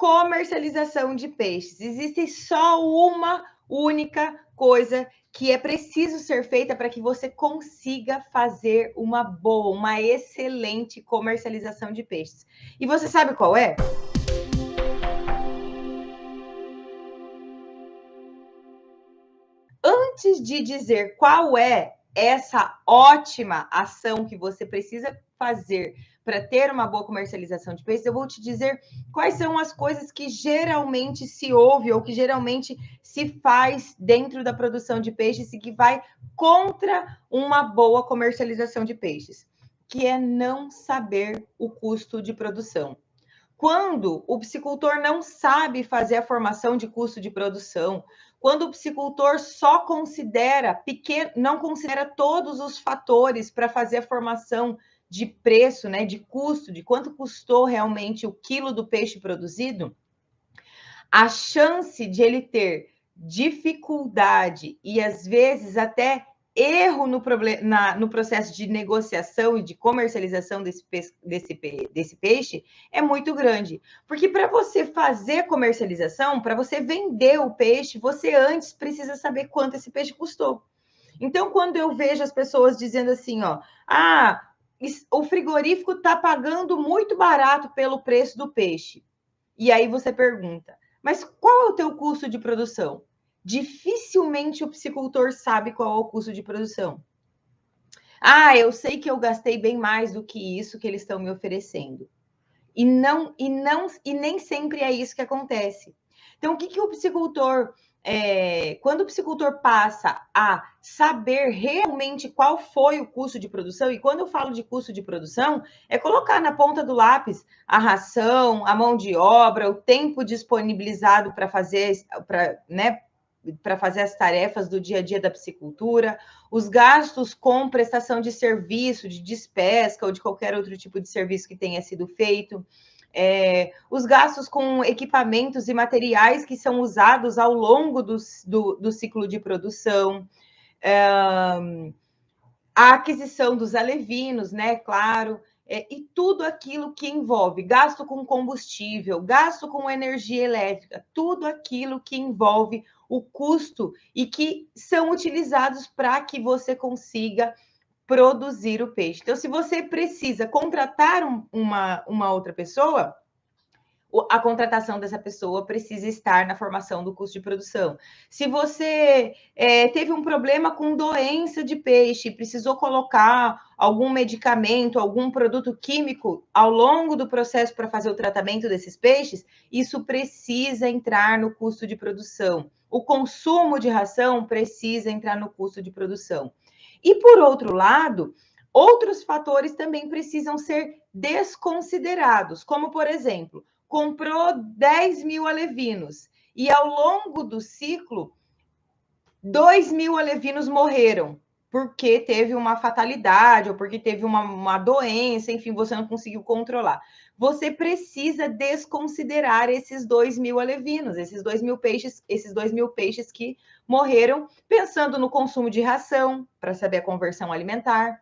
Comercialização de peixes. Existe só uma única coisa que é preciso ser feita para que você consiga fazer uma boa, uma excelente comercialização de peixes. E você sabe qual é? Antes de dizer qual é essa ótima ação que você precisa fazer para ter uma boa comercialização de peixes, eu vou te dizer quais são as coisas que geralmente se ouve ou que geralmente se faz dentro da produção de peixes e que vai contra uma boa comercialização de peixes, que é não saber o custo de produção. Quando o piscicultor não sabe fazer a formação de custo de produção, quando o piscicultor só considera não considera todos os fatores para fazer a formação de preço, né, de custo, de quanto custou realmente o quilo do peixe produzido, a chance de ele ter dificuldade e às vezes até erro no processo de negociação e de comercialização desse peixe é muito grande. Porque para você fazer comercialização, para você vender o peixe, você antes precisa saber quanto esse peixe custou. Então, quando eu vejo as pessoas dizendo assim, ó, o frigorífico está pagando muito barato pelo preço do peixe. E aí você pergunta, mas qual é o teu custo de produção? Dificilmente o piscicultor sabe qual é o custo de produção. Eu sei que eu gastei bem mais do que isso que eles estão me oferecendo. E nem sempre é isso que acontece. Então, o que o piscicultor, quando o piscicultor passa a saber realmente qual foi o custo de produção, e quando eu falo de custo de produção, é colocar na ponta do lápis a ração, a mão de obra, o tempo disponibilizado para fazer, para fazer as tarefas do dia a dia da piscicultura, os gastos com prestação de serviço, de despesca ou de qualquer outro tipo de serviço que tenha sido feito, os gastos com equipamentos e materiais que são usados ao longo do ciclo de produção, a aquisição dos alevinos, né? Claro, e tudo aquilo que envolve gasto com combustível, gasto com energia elétrica, tudo aquilo que envolve o custo e que são utilizados para que você consiga produzir o peixe. Então, se você precisa contratar uma outra pessoa, a contratação dessa pessoa precisa estar na formação do custo de produção. Se você teve um problema com doença de peixe, precisou colocar algum medicamento, algum produto químico ao longo do processo para fazer o tratamento desses peixes, isso precisa entrar no custo de produção. O consumo de ração precisa entrar no custo de produção. E, por outro lado, outros fatores também precisam ser desconsiderados, como, por exemplo, comprou 10 mil alevinos e, ao longo do ciclo, 2 mil alevinos morreram porque teve uma fatalidade ou porque teve uma doença, enfim, você não conseguiu controlar. Você precisa desconsiderar esses 2 mil alevinos, esses 2 mil peixes que morreram, pensando no consumo de ração, para saber a conversão alimentar,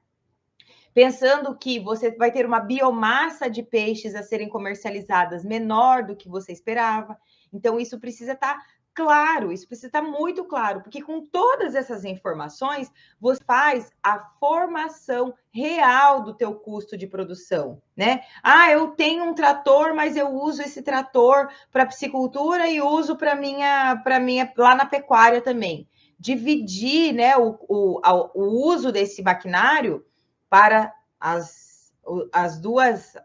pensando que você vai ter uma biomassa de peixes a serem comercializadas menor do que você esperava. Então, isso precisa estar claro, isso precisa estar muito claro, porque com todas essas informações, você faz a formação real do teu custo de produção, né? Eu tenho um trator, mas eu uso esse trator para piscicultura e uso para minha lá na pecuária também. Dividir, né, o uso desse maquinário para as duas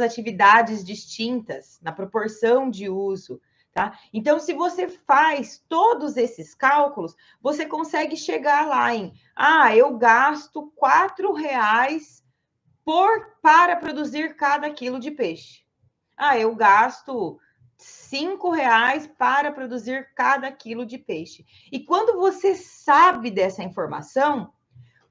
atividades distintas, na proporção de uso, tá? Então, se você faz todos esses cálculos, você consegue chegar lá em, eu gasto R$ 4 para produzir cada quilo de peixe. Eu gasto R$ 5 para produzir cada quilo de peixe. E quando você sabe dessa informação,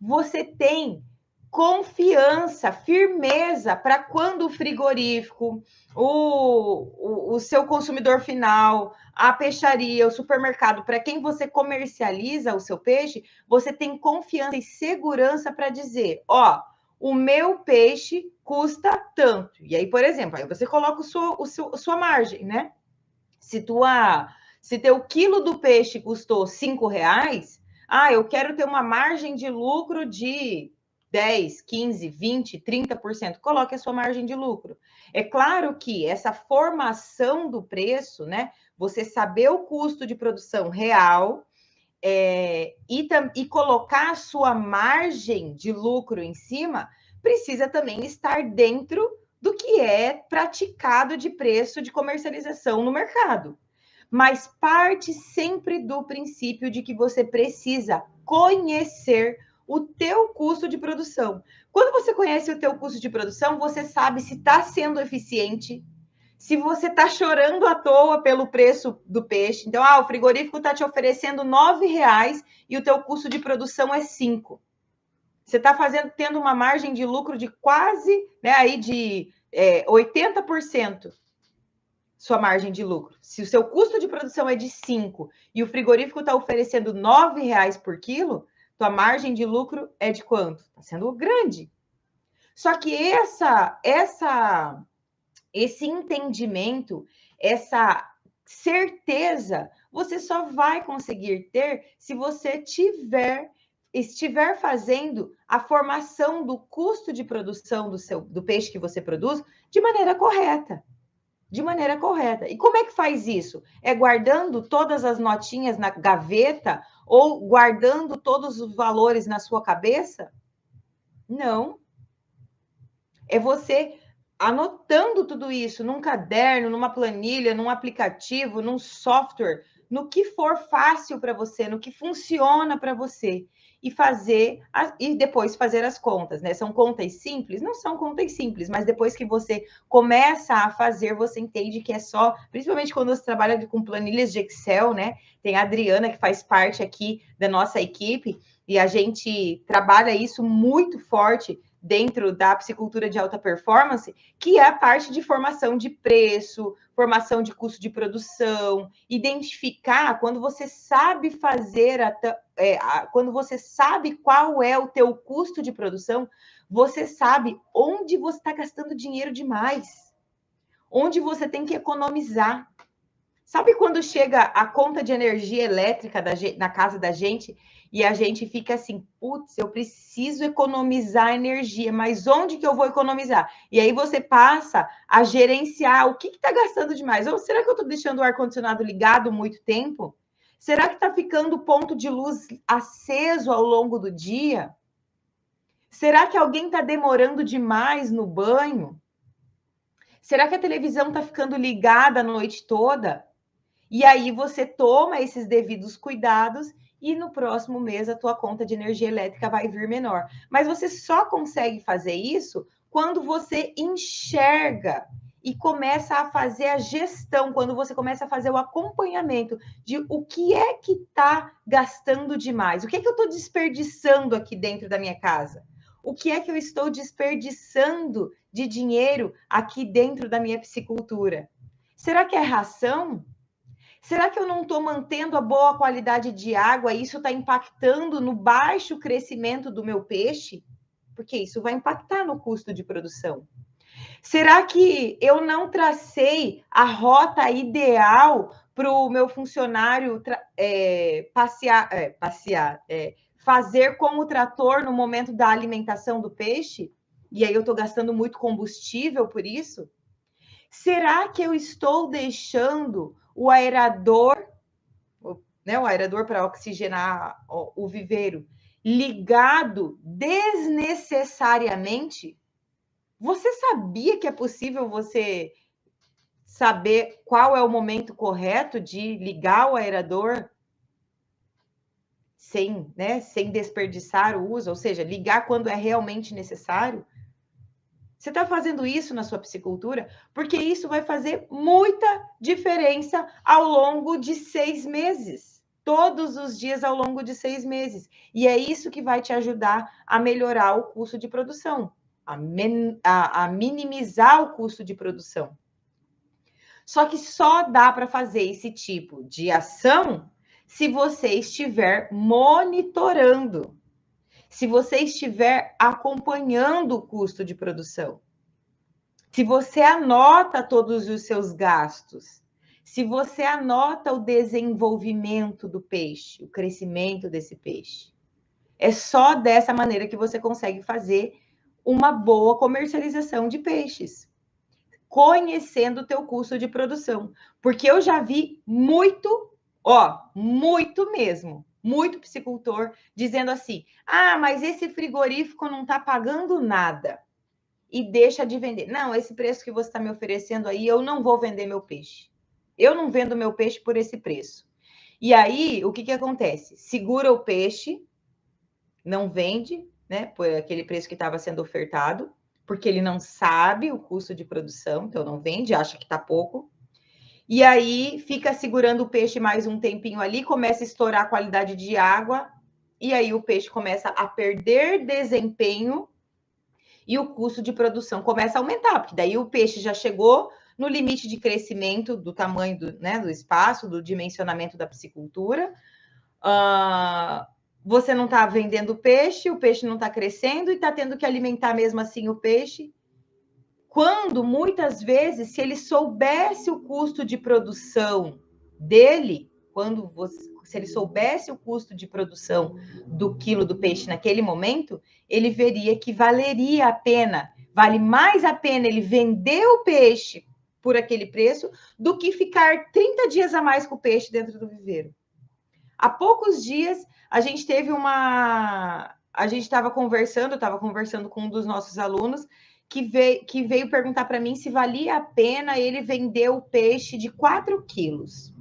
você tem confiança, firmeza para quando o frigorífico, o seu consumidor final, a peixaria, o supermercado, para quem você comercializa o seu peixe, você tem confiança e segurança para dizer, o meu peixe custa tanto. E aí, por exemplo, aí você coloca sua margem, né? Se teu quilo do peixe custou R$ 5, eu quero ter uma margem de lucro de 10, 15, 20, 30%. Coloque a sua margem de lucro. É claro que essa formação do preço, né? Você saber o custo de produção real e colocar a sua margem de lucro em cima, precisa também estar dentro do que é praticado de preço de comercialização no mercado. Mas parte sempre do princípio de que você precisa conhecer o teu custo de produção. Quando você conhece o teu custo de produção, você sabe se está sendo eficiente, se você está chorando à toa pelo preço do peixe. Então, o frigorífico está te oferecendo R$ 9 e o teu custo de produção é 5. Você está tendo uma margem de lucro de quase, né, aí de 80%. Sua margem de lucro. Se o seu custo de produção é de 5 e o frigorífico está oferecendo R$ 9 por quilo, tua margem de lucro é de quanto? Está sendo grande. Só que esse entendimento, essa certeza, você só vai conseguir ter se você estiver fazendo a formação do custo de produção do peixe que você produz de maneira correta. De maneira correta. E como é que faz isso? É guardando todas as notinhas na gaveta ou guardando todos os valores na sua cabeça? Não. É você anotando tudo isso num caderno, numa planilha, num aplicativo, num software, no que for fácil para você, no que funciona para você. E depois fazer as contas, né? São contas simples? Não são contas simples, mas depois que você começa a fazer, você entende que é só, principalmente quando você trabalha com planilhas de Excel, né? Tem a Adriana, que faz parte aqui da nossa equipe, e a gente trabalha isso muito forte dentro da psicultura de alta performance, que é a parte de formação de preço, formação de custo de produção, identificar quando você sabe quando você sabe qual é o teu custo de produção, você sabe onde você está gastando dinheiro demais, onde você tem que economizar. Sabe quando chega a conta de energia elétrica na casa da gente e a gente fica assim, putz, eu preciso economizar energia, mas onde que eu vou economizar? E aí você passa a gerenciar o que está gastando demais. Ou será que eu estou deixando o ar-condicionado ligado muito tempo? Será que está ficando o ponto de luz aceso ao longo do dia? Será que alguém está demorando demais no banho? Será que a televisão está ficando ligada a noite toda? E aí você toma esses devidos cuidados e no próximo mês a tua conta de energia elétrica vai vir menor. Mas você só consegue fazer isso quando você enxerga e começa a fazer a gestão, quando você começa a fazer o acompanhamento de o que é que está gastando demais, o que é que eu estou desperdiçando aqui dentro da minha casa, o que é que eu estou desperdiçando de dinheiro aqui dentro da minha piscicultura. Será que é ração? Será que eu não estou mantendo a boa qualidade de água e isso está impactando no baixo crescimento do meu peixe? Porque isso vai impactar no custo de produção. Será que eu não tracei a rota ideal para o meu funcionário fazer com o trator no momento da alimentação do peixe? E aí eu estou gastando muito combustível por isso? Será que eu estou deixando o aerador, né, o aerador para oxigenar o viveiro, ligado desnecessariamente? Você sabia que é possível você saber qual é o momento correto de ligar o aerador sem desperdiçar o uso, ou seja, ligar quando é realmente necessário? Você está fazendo isso na sua piscicultura? Porque isso vai fazer muita diferença ao longo de 6 meses. Todos os dias ao longo de 6 meses. E é isso que vai te ajudar a melhorar o custo de produção, a minimizar o custo de produção. Só que só dá para fazer esse tipo de ação se você estiver monitorando, se você estiver acompanhando o custo de produção, se você anota todos os seus gastos, se você anota o desenvolvimento do peixe, o crescimento desse peixe, é só dessa maneira que você consegue fazer uma boa comercialização de peixes, conhecendo o teu custo de produção. Porque eu já vi muito mesmo, muito piscicultor dizendo assim: ah, mas esse frigorífico não está pagando nada e deixa de vender. Não, esse preço que você está me oferecendo aí, eu não vou vender meu peixe. Eu não vendo meu peixe por esse preço. E aí, o que acontece? Segura o peixe, não vende, né, por aquele preço que estava sendo ofertado, porque ele não sabe o custo de produção, então não vende, acha que está pouco. E aí fica segurando o peixe mais um tempinho ali, começa a estourar a qualidade de água, e aí o peixe começa a perder desempenho e o custo de produção começa a aumentar, porque daí o peixe já chegou no limite de crescimento do tamanho do espaço, do dimensionamento da piscicultura. Você não está vendendo peixe, o peixe não está crescendo e está tendo que alimentar mesmo assim o peixe. Quando, muitas vezes, se ele soubesse o custo de produção dele, se ele soubesse o custo de produção do quilo do peixe naquele momento, ele veria que valeria a pena, vale mais a pena ele vender o peixe por aquele preço do que ficar 30 dias a mais com o peixe dentro do viveiro. Há poucos dias, a gente estava conversando com um dos nossos alunos que veio perguntar para mim se valia a pena ele vender o peixe de 4 quilos.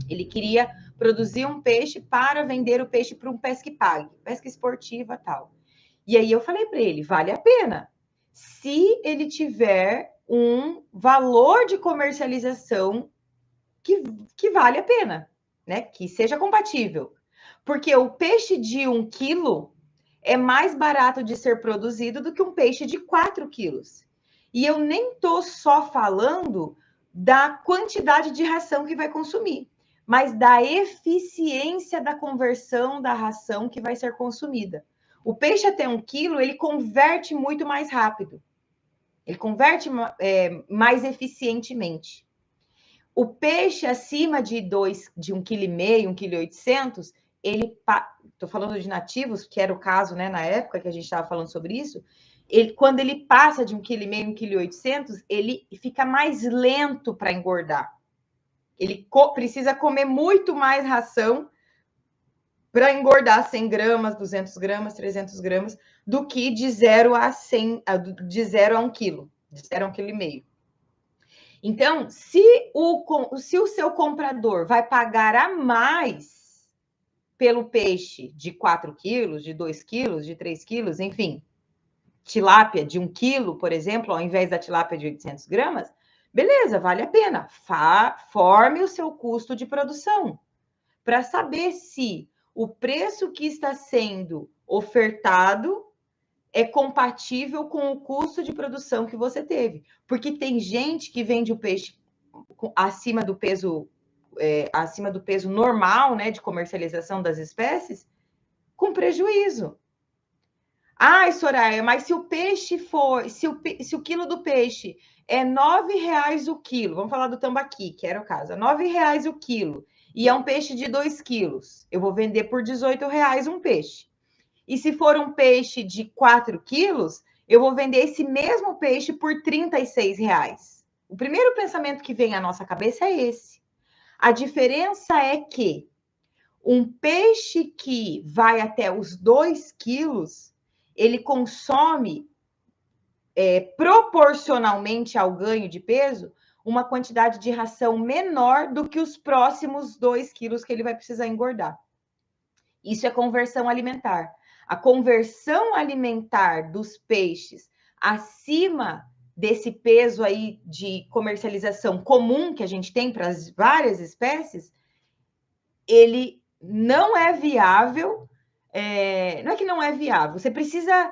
Ele queria produzir um peixe para vender o peixe para um pesca e pague, pesca esportiva e tal. E aí eu falei para ele, vale a pena, se ele tiver um valor de comercialização que vale a pena, né? Que seja compatível. Porque o peixe de 1 quilo é mais barato de ser produzido do que um peixe de 4 quilos. E eu nem estou só falando da quantidade de ração que vai consumir, mas da eficiência da conversão da ração que vai ser consumida. O peixe até 1 quilo, ele converte muito mais rápido. Ele converte mais eficientemente. O peixe acima de 1,5 kg, 1,8 kg, estou falando de nativos, que era o caso, né, na época que a gente estava falando sobre isso, quando ele passa de 1,5 kg, 1,8 kg, ele fica mais lento para engordar. Ele precisa comer muito mais ração para engordar 100 gramas, 200 gramas, 300 gramas, do que de 0 a 1 quilo, de 0 a 1,5 kg. Então, se o seu comprador vai pagar a mais pelo peixe de 4 quilos, de 2 quilos, de 3 quilos, enfim, tilápia de 1 quilo, por exemplo, ao invés da tilápia de 800 gramas, beleza, vale a pena. Forme o seu custo de produção para saber se o preço que está sendo ofertado é compatível com o custo de produção que você teve. Porque tem gente que vende o peixe acima do peso normal, né, de comercialização das espécies, com prejuízo. Ai, Soraya, mas se o peixe se o quilo do peixe é R$9 o quilo, vamos falar do tambaqui, que era o caso, é R$9 o quilo, e é um peixe de 2 quilos, eu vou vender por R$18 um peixe. E se for um peixe de 4 quilos, eu vou vender esse mesmo peixe por R$36. O primeiro pensamento que vem à nossa cabeça é esse. A diferença é que um peixe que vai até os 2 quilos, ele consome, proporcionalmente ao ganho de peso, uma quantidade de ração menor do que os próximos 2 quilos que ele vai precisar engordar. Isso é conversão alimentar. A conversão alimentar dos peixes acima desse peso aí de comercialização comum que a gente tem para as várias espécies, ele não é viável. Não é que não é viável, você precisa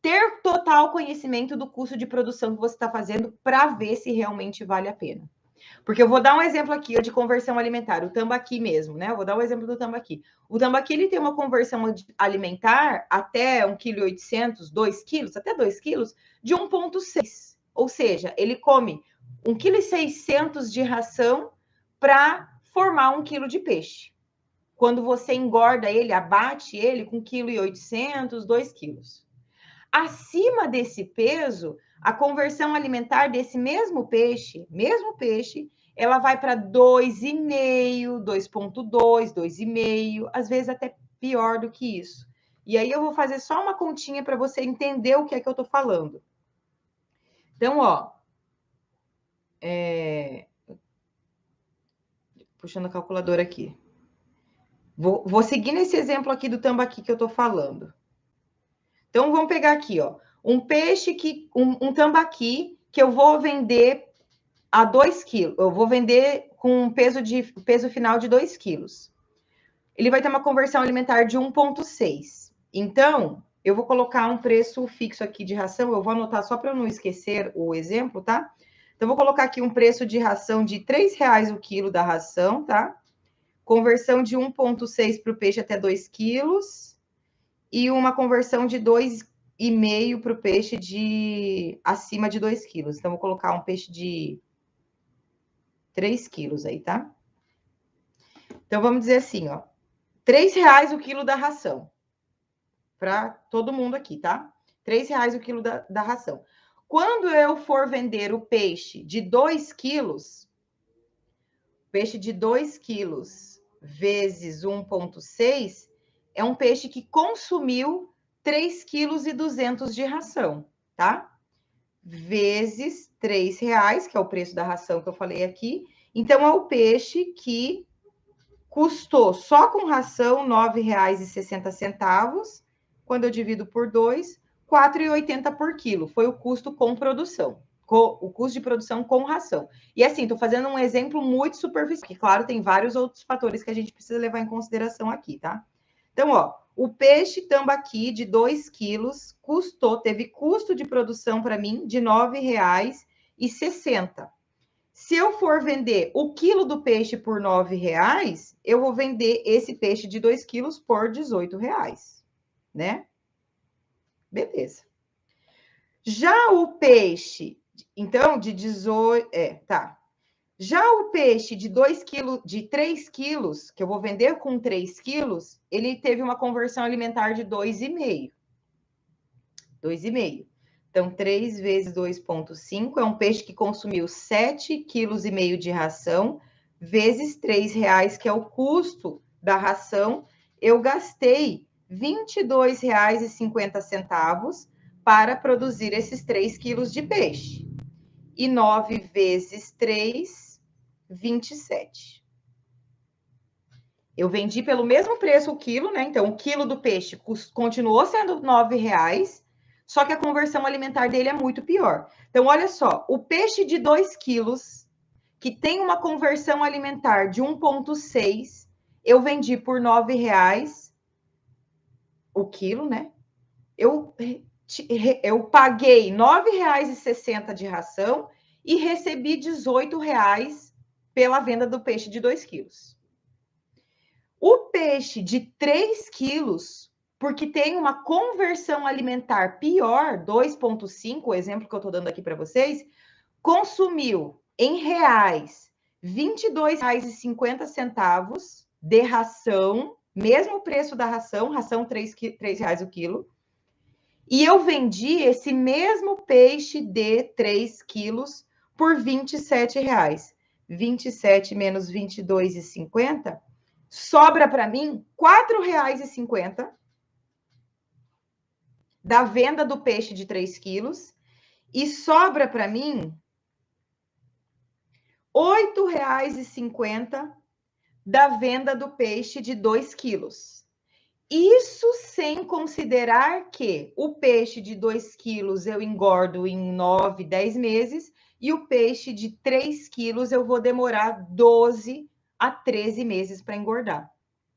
ter total conhecimento do custo de produção que você está fazendo para ver se realmente vale a pena. Porque eu vou dar um exemplo aqui de conversão alimentar, o tambaqui mesmo, né? Eu vou dar um exemplo do tambaqui. O tambaqui, ele tem uma conversão alimentar até 1,8 kg, 2 quilos, até 2 quilos, de 1,6. Ou seja, ele come 1,6 kg de ração para formar 1 quilo de peixe. Quando você engorda ele, abate ele com 1,8 kg, 2 quilos. Acima desse peso, a conversão alimentar desse mesmo peixe, ela vai para 2,5, 2,2, 2,5, às vezes até pior do que isso. E aí eu vou fazer só uma continha para você entender o que é que eu estou falando. Então, ó, puxando a calculadora aqui. Vou seguir nesse exemplo aqui do tambaqui que eu estou falando. Então, vamos pegar aqui, ó, um peixe um tambaqui que eu vou vender a 2 quilos. Eu vou vender com um peso final de 2 quilos. Ele vai ter uma conversão alimentar de 1,6. Então, eu vou colocar um preço fixo aqui de ração. Eu vou anotar só para eu não esquecer o exemplo, tá? Então, eu vou colocar aqui um preço de ração de R$3 o quilo da ração, tá? Conversão de 1,6 para o peixe até 2 quilos. E uma conversão de 2,5 para o peixe acima de 2 quilos. Então, vou colocar um peixe de 3 quilos aí, tá? Então, vamos dizer assim, ó. R$3 o quilo da ração. Para todo mundo aqui, tá? R$3 o quilo da ração. Quando eu for vender o peixe de 2 quilos, peixe de 2 quilos vezes 1,6, é um peixe que consumiu 3,2 kg de ração, tá? Vezes R$3, que é o preço da ração que eu falei aqui. Então, é o peixe que custou só com ração R$9,60. Quando eu divido por 2, R$4,80 por quilo. Foi o custo com produção. O custo de produção com ração. E assim, estou fazendo um exemplo muito superficial, que claro, tem vários outros fatores que a gente precisa levar em consideração aqui, tá? Então, ó, o peixe tambaqui de 2 quilos teve custo de produção para mim de R$9,60. Se eu for vender o quilo do peixe por R$9, eu vou vender esse peixe de 2 quilos por R$18, né? Beleza. Já o peixe, então, de 18... tá. Já o peixe de 2 quilos, de 3 quilos, que eu vou vender com 3 quilos, ele teve uma conversão alimentar de 2,5. 2,5. Então, 3 vezes 2,5 é um peixe que consumiu 7,5 kg de ração, vezes R$3, que é o custo da ração. Eu gastei R$22,50 para produzir esses 3 quilos de peixe. E 9 vezes 3, 27. Eu vendi pelo mesmo preço o quilo, né? Então, o quilo do peixe continuou sendo R$9, só que a conversão alimentar dele é muito pior. Então, olha só, o peixe de 2 quilos, que tem uma conversão alimentar de 1,6, eu vendi por R$9 o quilo, né? Eu paguei R$9,60 de ração e recebi R$18 pela venda do peixe de 2 quilos. O peixe de 3 quilos, porque tem uma conversão alimentar pior, 2,5, o exemplo que eu estou dando aqui para vocês, consumiu em reais R$22,50 de ração, mesmo preço da ração R$3 o quilo. E eu vendi esse mesmo peixe de 3 quilos por R$27. 27 menos R$22,50, sobra para mim R$4,50 da venda do peixe de 3 quilos e sobra para mim R$8,50 da venda do peixe de 2 quilos. Isso sem considerar que o peixe de 2 quilos eu engordo em 9, 10 meses e o peixe de 3 quilos eu vou demorar 12 a 13 meses para engordar,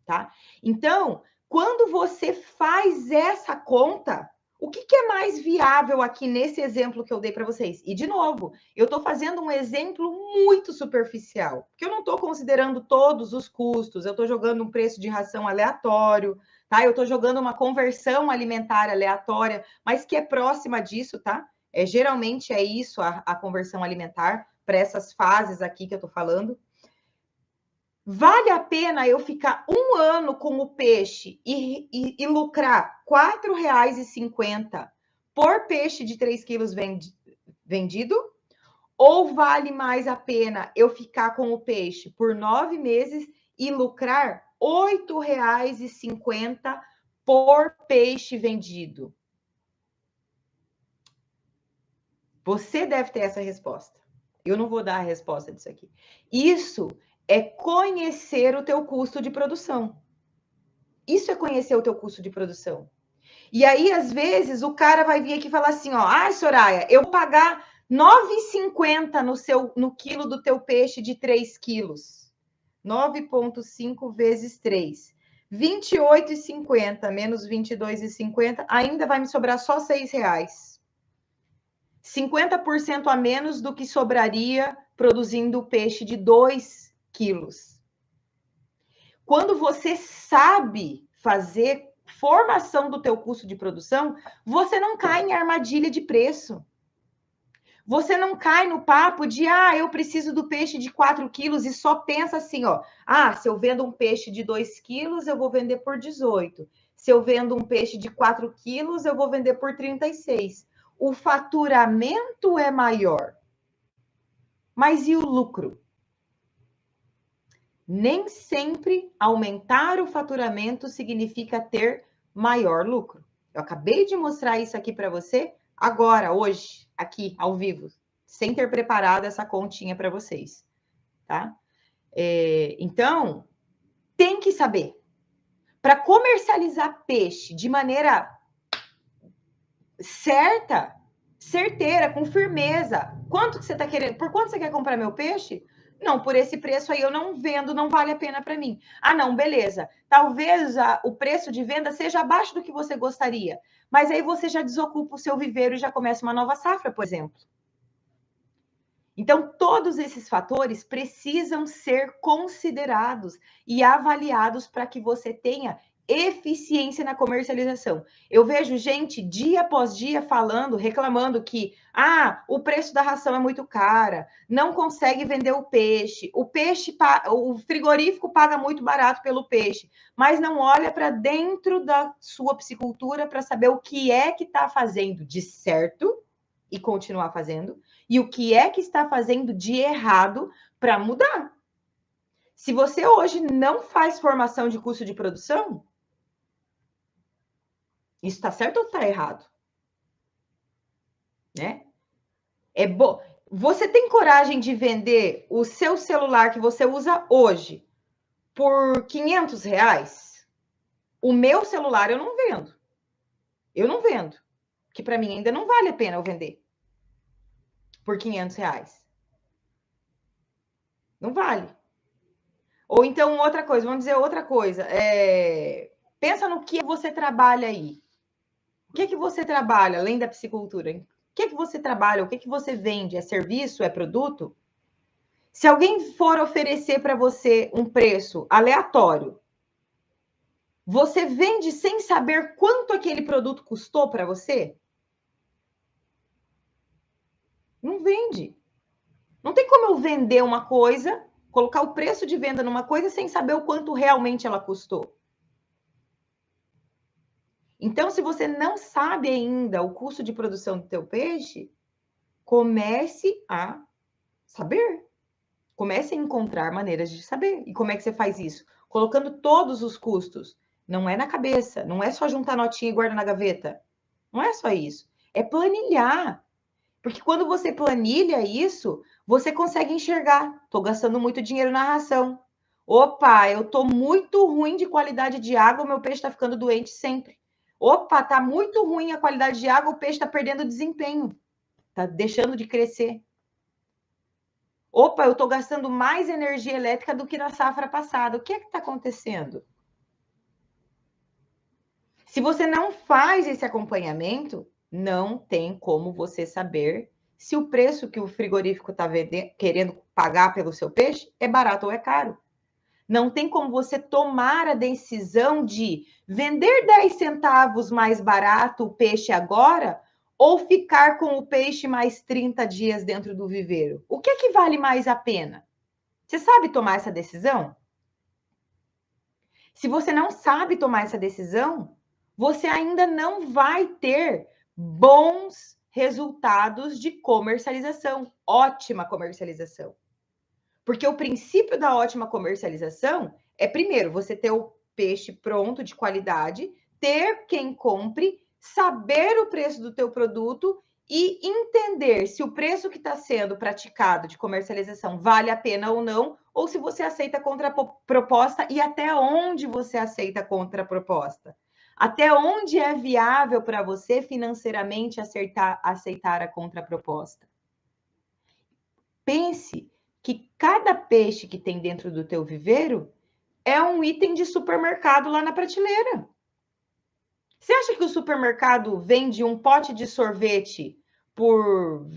tá? Então, quando você faz essa conta, o que é mais viável aqui nesse exemplo que eu dei para vocês? E, de novo, eu estou fazendo um exemplo muito superficial, porque eu não estou considerando todos os custos, eu estou jogando um preço de ração aleatório, tá? Eu estou jogando uma conversão alimentar aleatória, mas que é próxima disso, tá? Geralmente é isso a conversão alimentar, para essas fases aqui que eu estou falando. Vale a pena eu ficar 1 ano com o peixe e lucrar R$ 4,50 por peixe de 3 quilos vendido? Ou vale mais a pena eu ficar com o peixe por 9 meses e lucrar R$ 8,50 por peixe vendido? Você deve ter essa resposta. Eu não vou dar a resposta disso aqui. Isso é conhecer o teu custo de produção. Isso é conhecer o teu custo de produção. E aí, às vezes, o cara vai vir aqui e falar assim, ó, ah, Soraya, eu vou pagar R$ 9,50 no quilo do teu peixe de 3 quilos. 9,5 vezes 3. R$ 28,50 menos R$ 22,50, ainda vai me sobrar só R$ 6,00. 50% a menos do que sobraria produzindo o peixe de 2 quilos. Quando você sabe fazer formação do teu custo de produção, você não cai em armadilha de preço. Você não cai no papo de, eu preciso do peixe de 4 quilos e só pensa assim, ó, se eu vendo um peixe de 2 quilos, eu vou vender por 18. Se eu vendo um peixe de 4 quilos, eu vou vender por 36. O faturamento é maior. Mas e o lucro? Nem sempre aumentar o faturamento significa ter maior lucro. Eu acabei de mostrar isso aqui para você agora, hoje, aqui, ao vivo, sem ter preparado essa continha para vocês, tá? Então, tem que saber. Para comercializar peixe de maneira certeira, com firmeza. Quanto que você está querendo? Por quanto você quer comprar meu peixe? Não, por esse preço aí eu não vendo, não vale a pena para mim. Não, beleza. Talvez o preço de venda seja abaixo do que você gostaria, mas aí você já desocupa o seu viveiro e já começa uma nova safra, por exemplo. Então, todos esses fatores precisam ser considerados e avaliados para que você tenha eficiência na comercialização. Eu vejo gente dia após dia falando, reclamando que o preço da ração é muito cara, não consegue vender o peixe, o frigorífico paga muito barato pelo peixe, mas não olha para dentro da sua piscicultura para saber o que é que está fazendo de certo e continuar fazendo, e o que é que está fazendo de errado para mudar. Se você hoje não faz formação de custo de produção, isso está certo ou está errado? Né? Você tem coragem de vender o seu celular que você usa hoje por R$500? O meu celular eu não vendo. Eu não vendo. Que para mim ainda não vale a pena eu vender por R$500. Não vale. Ou então, outra coisa, vamos dizer outra coisa. Pensa no que você trabalha aí. O que você trabalha, além da piscicultura? O que você trabalha? O que você vende? É serviço? É produto? Se alguém for oferecer para você um preço aleatório, você vende sem saber quanto aquele produto custou para você? Não vende. Não tem como eu vender uma coisa, colocar o preço de venda numa coisa sem saber o quanto realmente ela custou. Então, se você não sabe ainda o custo de produção do teu peixe, comece a saber. Comece a encontrar maneiras de saber. E como é que você faz isso? Colocando todos os custos. Não é na cabeça, não é só juntar notinha e guardar na gaveta. Não é só isso. É planilhar. Porque quando você planilha isso, você consegue enxergar. Estou gastando muito dinheiro na ração. Opa, eu estou muito ruim de qualidade de água, meu peixe está ficando doente sempre. Opa, está muito ruim a qualidade de água, o peixe está perdendo desempenho. Está deixando de crescer. Opa, eu estou gastando mais energia elétrica do que na safra passada. O que é que está acontecendo? Se você não faz esse acompanhamento, não tem como você saber se o preço que o frigorífico está querendo pagar pelo seu peixe é barato ou é caro. Não tem como você tomar a decisão de vender 10 centavos mais barato o peixe agora ou ficar com o peixe mais 30 dias dentro do viveiro? O que é que vale mais a pena? Você sabe tomar essa decisão? Se você não sabe tomar essa decisão, você ainda não vai ter bons resultados de comercialização, ótima comercialização. Porque o princípio da ótima comercialização é, primeiro, você ter o peixe pronto, de qualidade, ter quem compre, saber o preço do teu produto e entender se o preço que está sendo praticado de comercialização vale a pena ou não, ou se você aceita a contraproposta e até onde você aceita a contraproposta. Até onde é viável para você financeiramente aceitar a contraproposta. Pense que cada peixe que tem dentro do teu viveiro é um item de supermercado lá na prateleira. Você acha que o supermercado vende um pote de sorvete por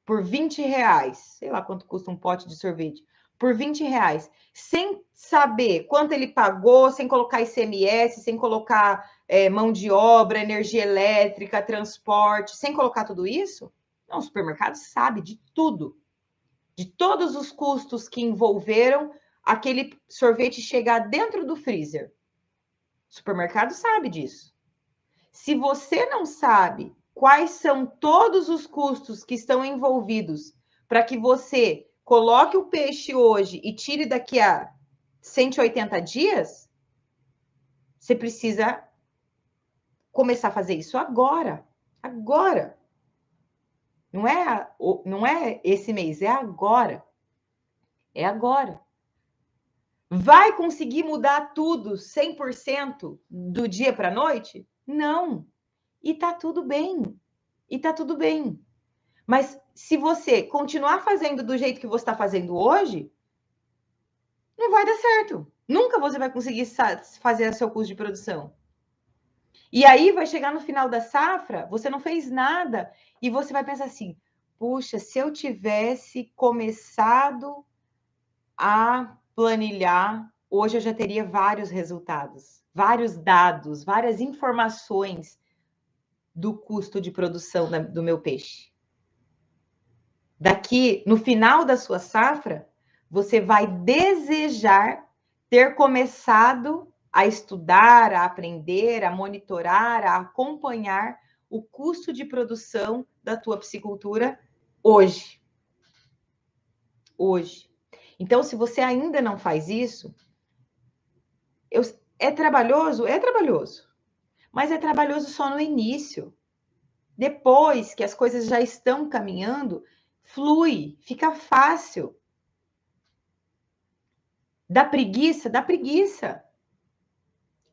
20 reais? Sei lá quanto custa um pote de sorvete. Por 20 reais. Sem saber quanto ele pagou, sem colocar ICMS, sem colocar mão de obra, energia elétrica, transporte, sem colocar tudo isso? Não, o supermercado sabe de tudo. De todos os custos que envolveram aquele sorvete chegar dentro do freezer. O supermercado sabe disso. Se você não sabe quais são todos os custos que estão envolvidos para que você coloque o peixe hoje e tire daqui a 180 dias, você precisa começar a fazer isso agora. Agora. Não é esse mês, é agora. É agora. Vai conseguir mudar tudo 100% do dia para a noite? Não. E tá tudo bem. E tá tudo bem. Mas se você continuar fazendo do jeito que você está fazendo hoje, não vai dar certo. Nunca você vai conseguir fazer seu custo de produção. E aí vai chegar no final da safra, você não fez nada e você vai pensar assim: puxa, se eu tivesse começado a planilhar, hoje eu já teria vários resultados, vários dados, várias informações do custo de produção do meu peixe. Daqui, no final da sua safra, você vai desejar ter começado a estudar, a aprender, a monitorar, a acompanhar o custo de produção da tua piscicultura hoje. Hoje. Então, se você ainda não faz isso, é trabalhoso? É trabalhoso. Mas é trabalhoso só no início. Depois que as coisas já estão caminhando, flui, fica fácil. Dá preguiça? Dá preguiça.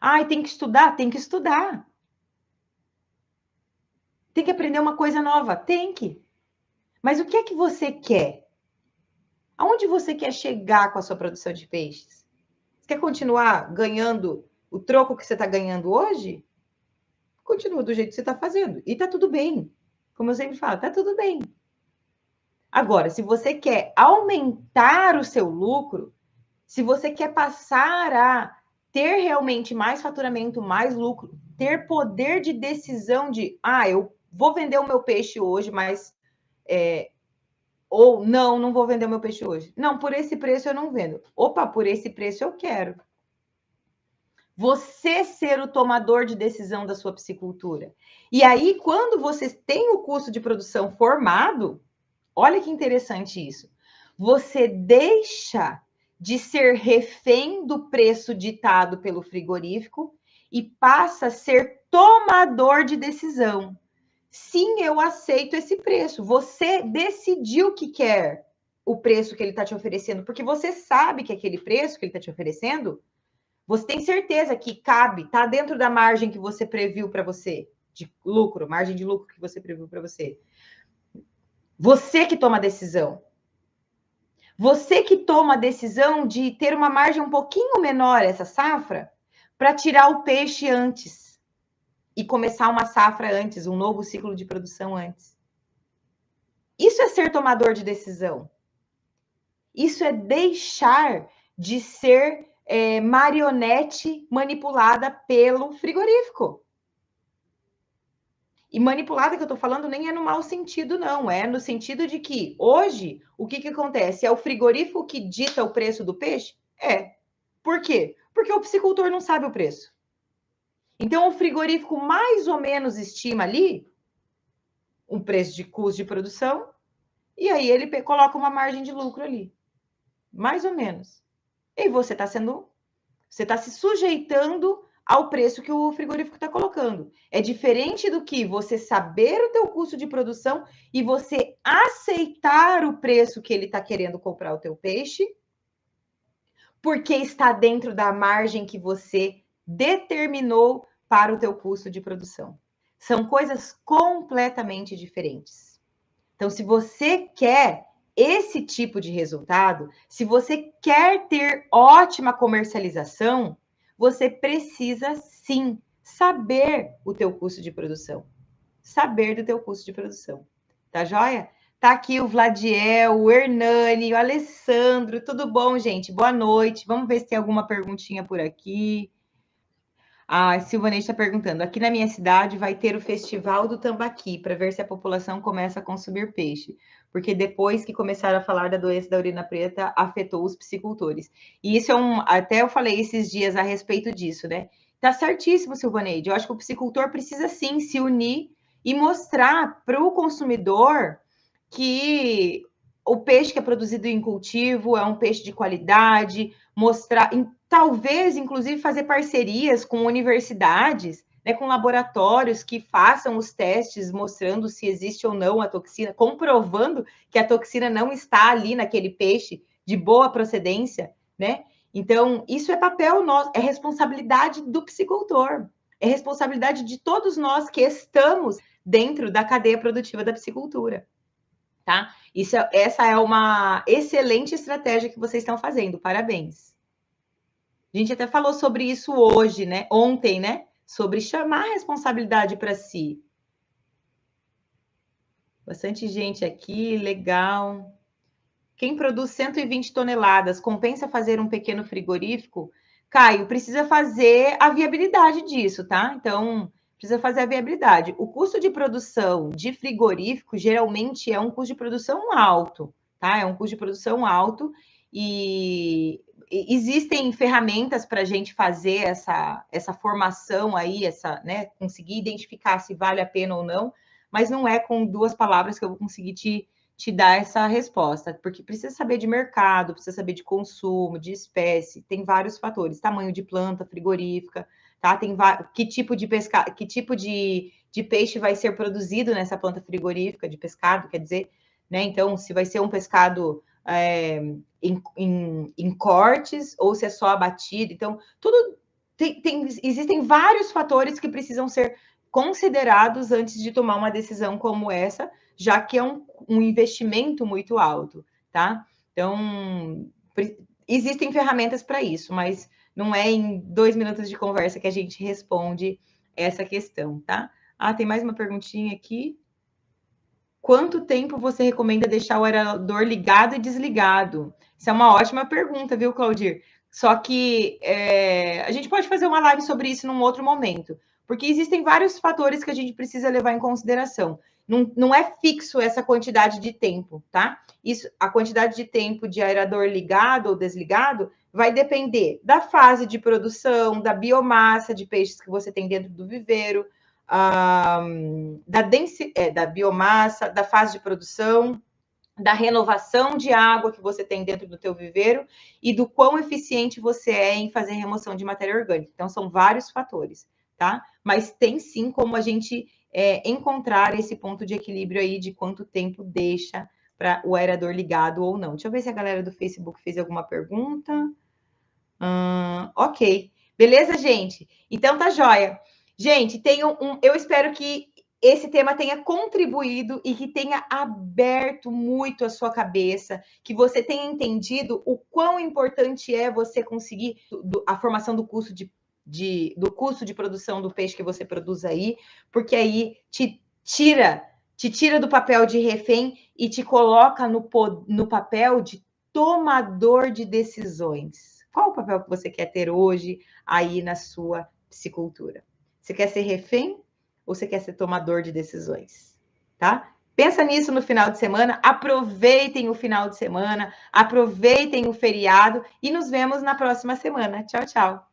Ai, tem que estudar? Tem que estudar. Tem que aprender uma coisa nova? Tem que. Mas o que é que você quer? Aonde você quer chegar com a sua produção de peixes? Você quer continuar ganhando o troco que você está ganhando hoje? Continua do jeito que você está fazendo. E está tudo bem. Como eu sempre falo, está tudo bem. Agora, se você quer aumentar o seu lucro, se você quer passar a ter realmente mais faturamento, mais lucro, ter poder de decisão de, eu vou vender o meu peixe hoje, mas ou não vou vender o meu peixe hoje. Não, por esse preço eu não vendo. Opa, por esse preço eu quero. Você ser o tomador de decisão da sua piscicultura. E aí, quando você tem o custo de produção formado, olha que interessante isso. Você deixa de ser refém do preço ditado pelo frigorífico e passa a ser tomador de decisão. Sim, eu aceito esse preço. Você decidiu que quer o preço que ele está te oferecendo, porque você sabe que aquele preço que ele está te oferecendo, você tem certeza que cabe, está dentro da margem que você previu para você, de lucro, margem de lucro que você previu para você. Você que toma a decisão. Você que toma a decisão de ter uma margem um pouquinho menor essa safra para tirar o peixe antes e começar uma safra antes, um novo ciclo de produção antes. Isso é ser tomador de decisão. Isso é deixar de ser marionete manipulada pelo frigorífico. E manipulada que eu estou falando nem é no mau sentido, não. É no sentido de que hoje, o que acontece? É o frigorífico que dita o preço do peixe? É. Por quê? Porque o piscicultor não sabe o preço. Então, o frigorífico mais ou menos estima ali um preço de custo de produção e aí ele coloca uma margem de lucro ali. Mais ou menos. E você está se sujeitando ao preço que o frigorífico está colocando. É diferente do que você saber o teu custo de produção e você aceitar o preço que ele está querendo comprar o teu peixe, porque está dentro da margem que você determinou para o teu custo de produção. São coisas completamente diferentes. Então, se você quer esse tipo de resultado, se você quer ter ótima comercialização, você precisa sim saber o teu custo de produção. Saber do teu custo de produção. Tá joia? Tá aqui o Vladiel, o Hernani, o Alessandro. Tudo bom, gente? Boa noite. Vamos ver se tem alguma perguntinha por aqui. A Silvanete está perguntando: aqui na minha cidade vai ter o Festival do Tambaqui para ver se a população começa a consumir peixe, porque depois que começaram a falar da doença da urina preta, afetou os piscicultores. E isso até eu falei esses dias a respeito disso, né? Tá certíssimo, Silvaneide. Eu acho que o piscicultor precisa sim se unir e mostrar para o consumidor que o peixe que é produzido em cultivo é um peixe de qualidade, mostrar, talvez, inclusive, fazer parcerias com universidades, né, com laboratórios que façam os testes mostrando se existe ou não a toxina, comprovando que a toxina não está ali naquele peixe de boa procedência, né? Então, isso é papel nosso, é responsabilidade do piscicultor, é responsabilidade de todos nós que estamos dentro da cadeia produtiva da piscicultura. Tá? Essa é uma excelente estratégia que vocês estão fazendo. Parabéns. A gente até falou sobre isso hoje, né? Ontem, né? Sobre chamar a responsabilidade para si. Bastante gente aqui, legal. Quem produz 120 toneladas, compensa fazer um pequeno frigorífico? Caio, precisa fazer a viabilidade disso, tá? Então, precisa fazer a viabilidade. O custo de produção de frigorífico geralmente é um custo de produção alto, tá? É um custo de produção alto e existem ferramentas para a gente fazer essa formação aí, né? Conseguir identificar se vale a pena ou não, mas não é com 2 palavras que eu vou conseguir te dar essa resposta, porque precisa saber de mercado, precisa saber de consumo, de espécie, tem vários fatores, tamanho de planta frigorífica, tá? Tem que tipo de pescado, que tipo de peixe vai ser produzido nessa planta frigorífica, de pescado, quer dizer, né? Então, se vai ser um pescado em cortes ou se é só abatido. Então, tudo existem vários fatores que precisam ser considerados antes de tomar uma decisão como essa, já que é um investimento muito alto, tá? Então, existem ferramentas para isso, mas não é em 2 minutos de conversa que a gente responde essa questão, tá? Ah, tem mais uma perguntinha aqui. Quanto tempo você recomenda deixar o aerador ligado e desligado? Isso é uma ótima pergunta, viu, Claudir? Só que a gente pode fazer uma live sobre isso num outro momento, porque existem vários fatores que a gente precisa levar em consideração. Não é fixo essa quantidade de tempo, tá? A quantidade de tempo de aerador ligado ou desligado vai depender da fase de produção, da biomassa de peixes que você tem dentro do viveiro, da biomassa, da fase de produção, da renovação de água que você tem dentro do teu viveiro e do quão eficiente você é em fazer remoção de matéria orgânica. Então, são vários fatores, tá? Mas tem sim como a gente encontrar esse ponto de equilíbrio aí de quanto tempo deixa para o aerador ligado ou não. Deixa eu ver se a galera do Facebook fez alguma pergunta. Ok. Beleza, gente? Então tá joia. Gente, eu espero que esse tema tenha contribuído e que tenha aberto muito a sua cabeça, que você tenha entendido o quão importante é você conseguir a formação do custo do custo de produção do peixe que você produz aí, porque aí te tira do papel de refém e te coloca no papel de tomador de decisões. Qual o papel que você quer ter hoje aí na sua piscicultura? Você quer ser refém ou você quer ser tomador de decisões, tá? Pensa nisso no final de semana, aproveitem o final de semana, aproveitem o feriado e nos vemos na próxima semana. Tchau, tchau.